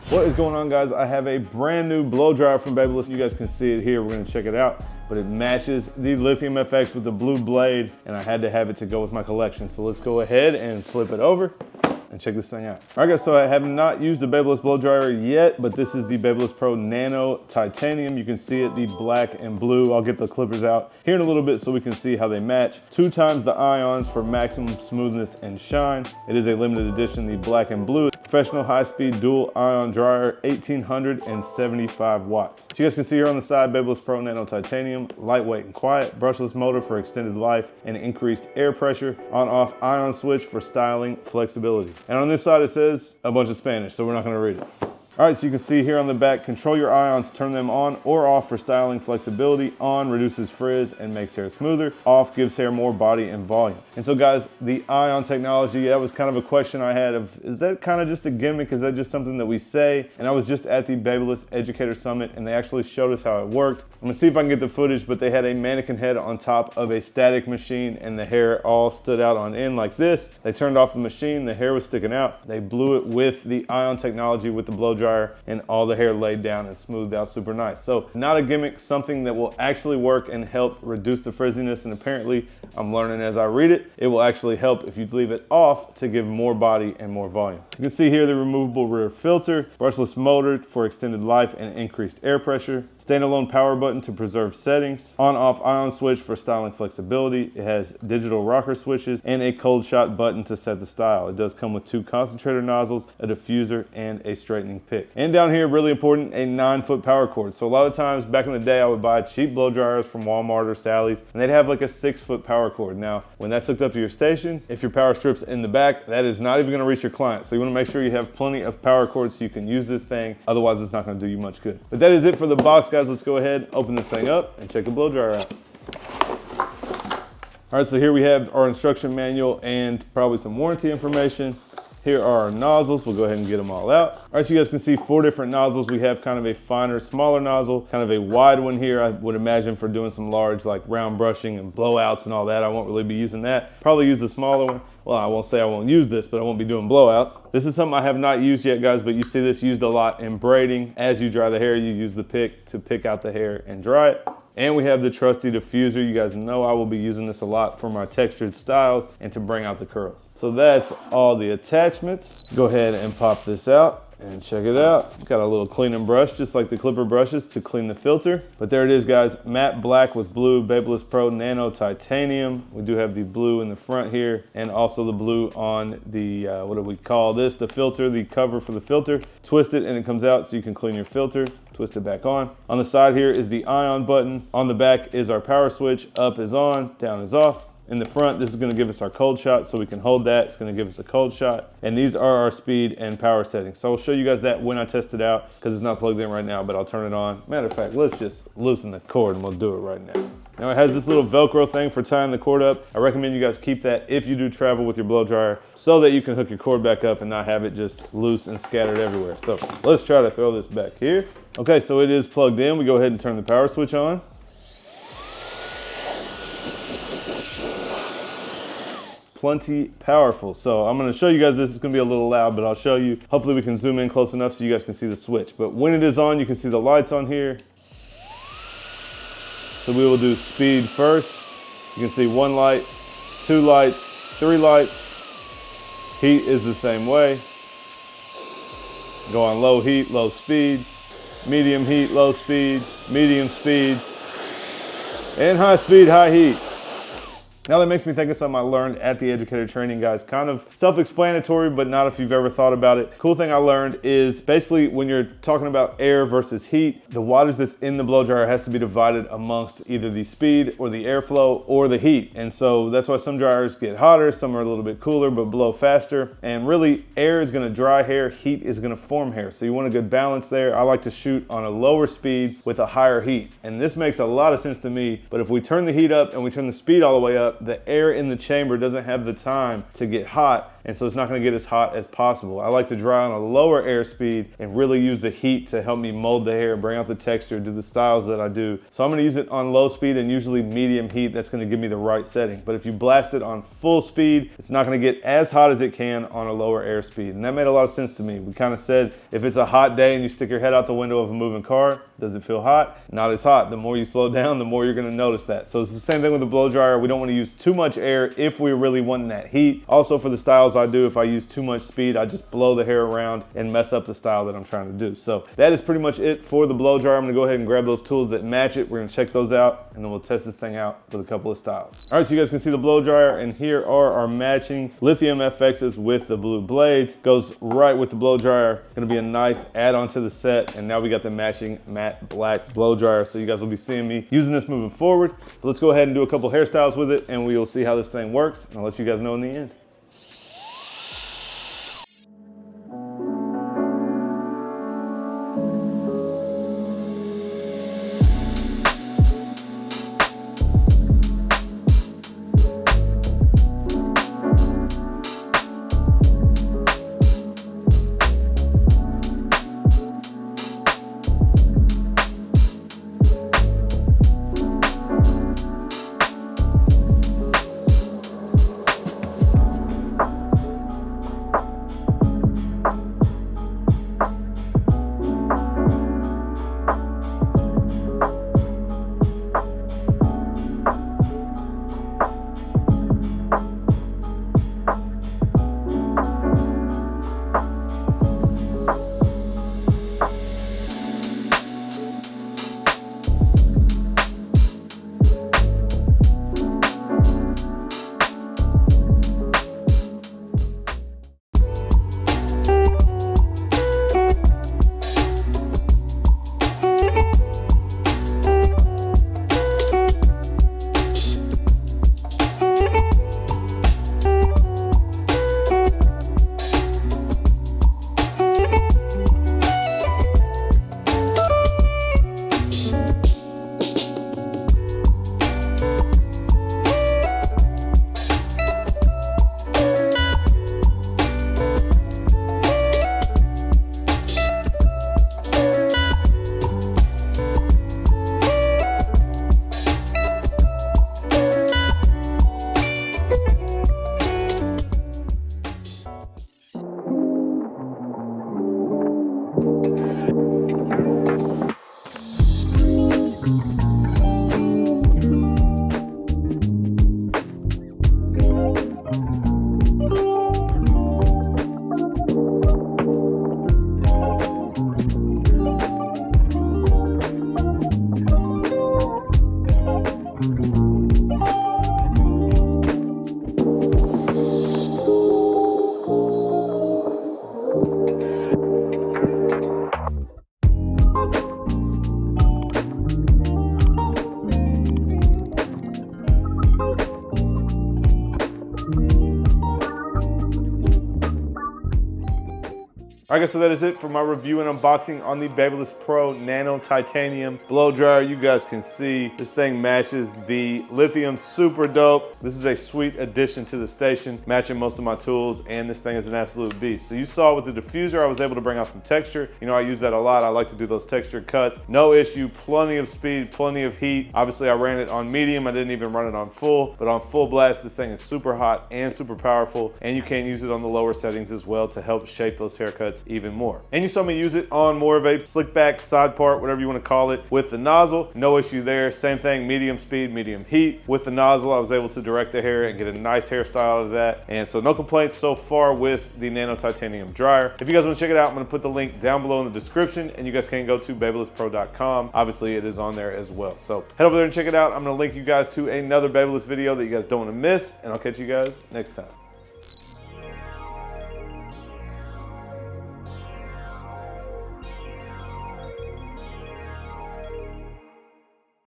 What is going on, guys? I have a brand new blow dryer from Babyliss. You guys can see it here. We're gonna check it out, but it matches the Lithium FX with the blue blade, and I had to have it to go with my collection. So let's go ahead and flip it over and check this thing out. All right, guys, so I have not used the Babyliss blow dryer yet, but this is the Babyliss Pro Nano Titanium. You can see it, the black and blue. I'll get the clippers out here in a little bit so we can see how they match. 2 times the ions for maximum smoothness and shine. It is a limited edition, the black and blue. Professional high-speed dual ion dryer, 1875 watts. So you guys can see here on the side, Babyliss Pro Nano Titanium, lightweight and quiet, brushless motor for extended life and increased air pressure, on-off ion switch for styling flexibility. And on this side, it says a bunch of Spanish, so we're not gonna read it. All right, so you can see here on the back, control your ions, turn them on or off for styling flexibility. On reduces frizz and makes hair smoother. Off gives hair more body and volume. And so guys, the ion technology, that was kind of a question I had of, is that kind of just a gimmick? Is that just something that we say? And I was just at the Babyliss Educator Summit and they actually showed us how it worked. I'm gonna see if I can get the footage, but they had a mannequin head on top of a static machine and the hair all stood out on end like this. They turned off the machine, the hair was sticking out. They blew it with the ion technology with the blow dryer, and all the hair laid down and smoothed out super nice. So not a gimmick, something that will actually work and help reduce the frizziness. And apparently I'm learning as I read it, it will actually help if you leave it off to give more body and more volume. You can see here the removable rear filter, brushless motor for extended life and increased air pressure, standalone power button to preserve settings, on-off ion switch for styling flexibility. It has digital rocker switches and a cold shot button to set the style. It does come with 2 concentrator nozzles, a diffuser, and a straightening pick. And down here, really important, a 9-foot power cord. So a lot of times back in the day, I would buy cheap blow dryers from Walmart or Sally's, and they'd have like a 6-foot power cord. Now, when that's hooked up to your station, if your power strip's in the back, that is not even gonna reach your client. So you wanna make sure you have plenty of power cords so you can use this thing. Otherwise, it's not gonna do you much good. But that is it for the box, guys. Let's go ahead, open this thing up, and check the blow dryer out. All right, so here we have our instruction manual and probably some warranty information. Here are our nozzles. We'll go ahead and get them all out. All right, so you guys can see 4 different nozzles. We have kind of a finer, smaller nozzle, kind of a wide one here. I would imagine for doing some large like round brushing and blowouts and all that. I won't really be using that. Probably use the smaller one. Well, I won't say I won't use this, but I won't be doing blowouts. This is something I have not used yet, guys, but you see this used a lot in braiding. As you dry the hair, you use the pick to pick out the hair and dry it. And we have the trusty diffuser. You guys know I will be using this a lot for my textured styles and to bring out the curls. So that's all the attachments. Go ahead and pop this out and check it out. It's got a little cleaning brush, just like the clipper brushes to clean the filter. But there it is, guys, matte black with blue, Babyliss Pro Nano Titanium. We do have the blue in the front here and also the blue on the, what do we call this? The filter, the cover for the filter. Twist it and it comes out so you can clean your filter. Twist it back on. On the side here is the ion button. On the back is our power switch. Up is on, down is off. In the front, this is gonna give us our cold shot, so we can hold that. It's gonna give us a cold shot. And these are our speed and power settings. So I'll show you guys that when I test it out, because it's not plugged in right now, but I'll turn it on. Matter of fact, let's just loosen the cord and we'll do it right now. Now it has this little Velcro thing for tying the cord up. I recommend you guys keep that if you do travel with your blow dryer so that you can hook your cord back up and not have it just loose and scattered everywhere. So let's try to throw this back here. Okay, so it is plugged in. We go ahead and turn the power switch on. Plenty powerful. So I'm gonna show you guys this. It's gonna be a little loud, but I'll show you. Hopefully we can zoom in close enough so you guys can see the switch. But when it is on, you can see the lights on here. So we will do speed first. You can see 1 light, 2 lights, 3 lights. Heat is the same way. Go on low heat, low speed, medium heat, low speed, medium speed, and high speed, high heat. Now that makes me think of something I learned at the educator training, guys. Kind of self-explanatory, but not if you've ever thought about it. Cool thing I learned is basically when you're talking about air versus heat, the wattage that's in the blow dryer has to be divided amongst either the speed or the airflow or the heat. And so that's why some dryers get hotter, some are a little bit cooler, but blow faster. And really air is gonna dry hair, heat is gonna form hair. So you want a good balance there. I like to shoot on a lower speed with a higher heat. And this makes a lot of sense to me, but if we turn the heat up and we turn the speed all the way up, up, the air in the chamber doesn't have the time to get hot, and so it's not gonna get as hot as possible. I like to dry on a lower air speed and really use the heat to help me mold the hair, bring out the texture, do the styles that I do. So I'm gonna use it on low speed and usually medium heat. That's gonna give me the right setting. But if you blast it on full speed, it's not gonna get as hot as it can on a lower air speed. And that made a lot of sense to me. We kind of said, if it's a hot day and you stick your head out the window of a moving car, does it feel hot? Not as hot. The more you slow down, the more you're gonna notice that. So it's the same thing with the blow dryer. We don't wanna use too much air if we're really wanting that heat. Also for the styles I do, if I use too much speed, I just blow the hair around and mess up the style that I'm trying to do. So that is pretty much it for the blow dryer. I'm gonna go ahead and grab those tools that match it. We're gonna check those out and then we'll test this thing out with a couple of styles. All right, so you guys can see the blow dryer, and here are our matching Lithium FXs with the blue blades. Goes right with the blow dryer. Gonna be a nice add-on to the set, and now we got the matching matte black blow dryer, so you guys will be seeing me using this moving forward. But let's go ahead and do a couple hairstyles with it, and we will see how this thing works, and I'll let you guys know in the end. All right guys, so that is it for my review and unboxing on the Babyliss Pro Nano Titanium Blow Dryer. You guys can see this thing matches the Lithium, super dope. This is a sweet addition to the station, matching most of my tools, and this thing is an absolute beast. So you saw with the diffuser, I was able to bring out some texture. You know, I use that a lot. I like to do those texture cuts. No issue, plenty of speed, plenty of heat. Obviously I ran it on medium. I didn't even run it on full, but on full blast, this thing is super hot and super powerful, and you can use it on the lower settings as well to help shape those haircuts even more. And you saw me use it on more of a slick back side part, whatever you want to call it, with the nozzle. No issue there. Same thing, medium speed, medium heat. With the nozzle, I was able to direct the hair and get a nice hairstyle out of that. And so no complaints so far with the Nano Titanium dryer. If you guys want to check it out, I'm going to put the link down below in the description, and you guys can go to babylesspro.com. Obviously it is on there as well. So head over there and check it out. I'm going to link you guys to another Babyliss video that you guys don't want to miss, and I'll catch you guys next time.